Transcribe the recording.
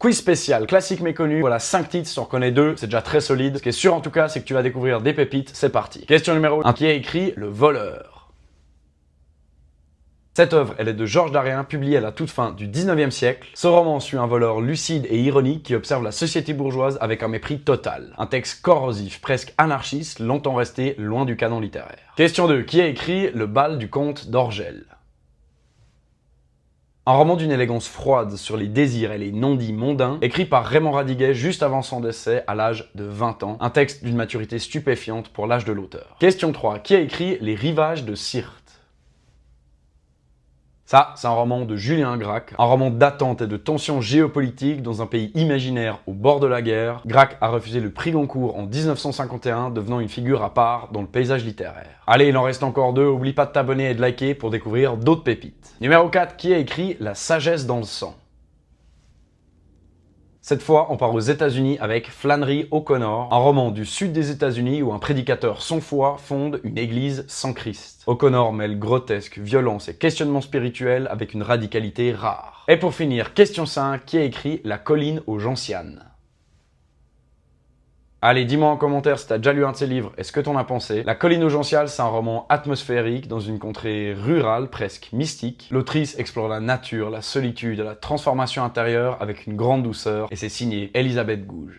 Quiz spécial, classique méconnu, voilà 5 titres, si tu en reconnais 2, c'est déjà très solide. Ce qui est sûr en tout cas, c'est que tu vas découvrir des pépites, c'est parti. Question numéro 1, qui a écrit Le Voleur? Cette œuvre, elle est de Georges Darien, publiée à la toute fin du 19e siècle. Ce roman suit un voleur lucide et ironique qui observe la société bourgeoise avec un mépris total. Un texte corrosif, presque anarchiste, longtemps resté loin du canon littéraire. Question 2, qui a écrit Le Bal du comte d'Orgel? Un roman d'une élégance froide sur les désirs et les non-dits mondains, écrit par Raymond Radiguet juste avant son décès à l'âge de 20 ans, un texte d'une maturité stupéfiante pour l'âge de l'auteur. Question 3, qui a écrit Les Rivages de Syrte? Ça, c'est un roman de Julien Gracq, un roman d'attente et de tension géopolitique dans un pays imaginaire au bord de la guerre. Gracq a refusé le prix Goncourt en 1951, devenant une figure à part dans le paysage littéraire. Allez, il en reste encore 2, oublie pas de t'abonner et de liker pour découvrir d'autres pépites. Numéro 4, qui a écrit La sagesse dans le sang? Cette fois, on part aux États-Unis avec Flannery O'Connor, un roman du sud des États-Unis où un prédicateur sans foi fonde une église sans Christ. O'Connor mêle grotesque, violence et questionnement spirituel avec une radicalité rare. Et pour finir, question 5, qui a écrit La colline aux gentianes? Allez, dis-moi en commentaire si t'as déjà lu un de ces livres et ce que t'en as pensé. La colline aux gentianes, c'est un roman atmosphérique dans une contrée rurale, presque mystique. L'autrice explore la nature, la solitude, la transformation intérieure avec une grande douceur et c'est signé Elisabeth Gouge.